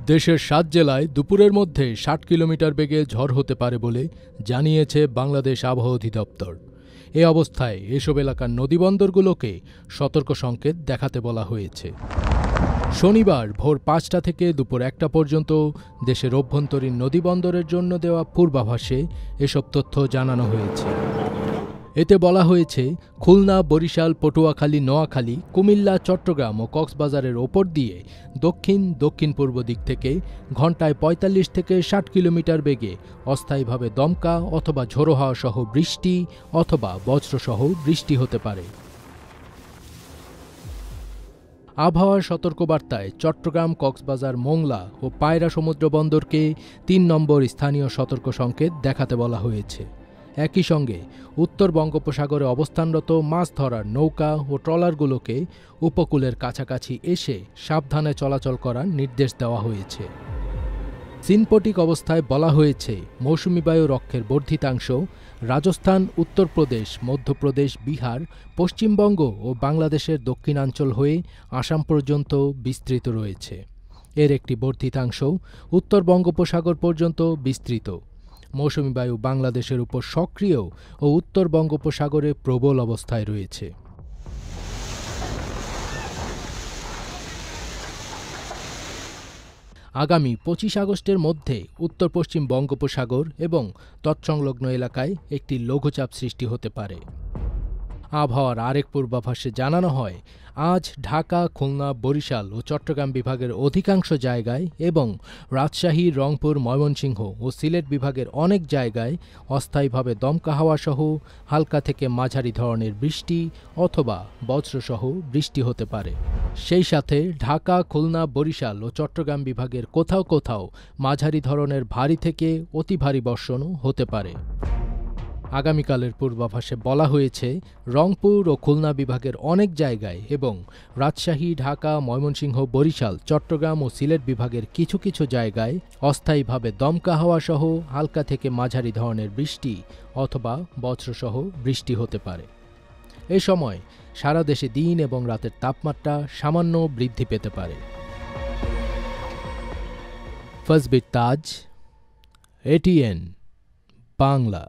দেশের ৭ জেলায় দুপুরের মধ্যে ৬০ কিলোমিটার বেগে ঝড় হতে পারে বলে জানিয়েছে বাংলাদেশ আবহাওয়া অধিদপ্তর। এ অবস্থায় এসব এলাকার নদীবন্দরগুলোকে সতর্ক সংকেত দেখাতে বলা হয়েছে। শনিবার ভোর ৫টা থেকে দুপুর ১টা পর্যন্ত দেশের অভ্যন্তরীণ নদীবন্দরের জন্য দেওয়া পূর্বাভাসে এসব তথ্য জানানো হয়েছে। এতে বলা হয়েছে, খুলনা, বরিশাল, পটুয়াখালী, নোয়াখালী, কুমিল্লা, চট্টগ্রাম ও কক্সবাজারের ওপর দিয়ে দক্ষিণ পূর্ব দিক থেকে ঘণ্টায় ৪৫ থেকে ৬০ কিলোমিটার বেগে অস্থায়ীভাবে দমকা অথবা ঝোড়ো হাওয়া সহ বৃষ্টি অথবা বজ্রসহ বৃষ্টি হতে পারে। আবহাওয়ার সতর্কবার্তায় চট্টগ্রাম, কক্সবাজার, মোংলা ও পায়রা সমুদ্র বন্দরকে ৩ নম্বর স্থানীয় সতর্ক সংকেত দেখাতে বলা হয়েছে। একই সঙ্গে উত্তর বঙ্গোপসাগরে অবস্থানরত মাছ ধরার নৌকা ও ট্রলারগুলোকে উপকূলের কাছাকাছি এসে সাবধানে চলাচল করার নির্দেশ দেওয়া হয়েছে। সিনপটিক অবস্থায় বলা হয়েছে, মৌসুমী বায়ুর অক্ষের বর্ধিতাংশ রাজস্থান, উত্তরপ্রদেশ, মধ্যপ্রদেশ, বিহার, পশ্চিমবঙ্গ ও বাংলাদেশের দক্ষিণাঞ্চল হয়ে আসাম পর্যন্ত বিস্তৃত রয়েছে। এর একটি বর্ধিতাংশ উত্তর বঙ্গোপসাগর পর্যন্ত বিস্তৃত। মৌসুমী বায়ু বাংলাদেশের উপর সক্রিয় ও উত্তর বঙ্গোপসাগরে প্রবল অবস্থায় রয়েছে। আগামী ২৫ আগস্টের মধ্যে উত্তর পশ্চিম বঙ্গোপসাগর এবং তৎসংলগ্ন এলাকায় একটি লঘুচাপ সৃষ্টি হতে পারে। আবহাওয়ার আরেক পূর্বাভাসে জানানো হয়, আজ ঢাকা, খুলনা, বরিশাল ও চট্টগ্রাম বিভাগের অধিকাংশ জায়গায় এবং রাজশাহী, রংপুর, ময়মনসিংহ ও সিলেট বিভাগের অনেক জায়গায় অস্থায়ীভাবে দমকা হাওয়াসহ হালকা থেকে মাঝারি ধরনের বৃষ্টি অথবা বজ্রসহ বৃষ্টি হতে পারে। সেই সাথে ঢাকা, খুলনা, বরিশাল ও চট্টগ্রাম বিভাগের কোথাও কোথাও মাঝারি ধরনের ভারী থেকে অতি ভারী বর্ষণও হতে পারে। আগামীকালের পূর্বাভাসে বলা হয়েছে, রংপুর ও খুলনা বিভাগের অনেক জায়গায় এবং রাজশাহী, ঢাকা, ময়মনসিংহ, বরিশাল, চট্টগ্রাম ও সিলেট বিভাগের কিছু কিছু জায়গায় অস্থায়ীভাবে দমকা হাওয়াসহ হালকা থেকে মাঝারি ধরনের বৃষ্টি অথবা বজ্রসহ বৃষ্টি হতে পারে। এ সময় সারা দেশে দিন এবং রাতের তাপমাত্রা সামান্য বৃদ্ধি পেতে পারে। ফজবির তাজ, এটিএন বাংলা।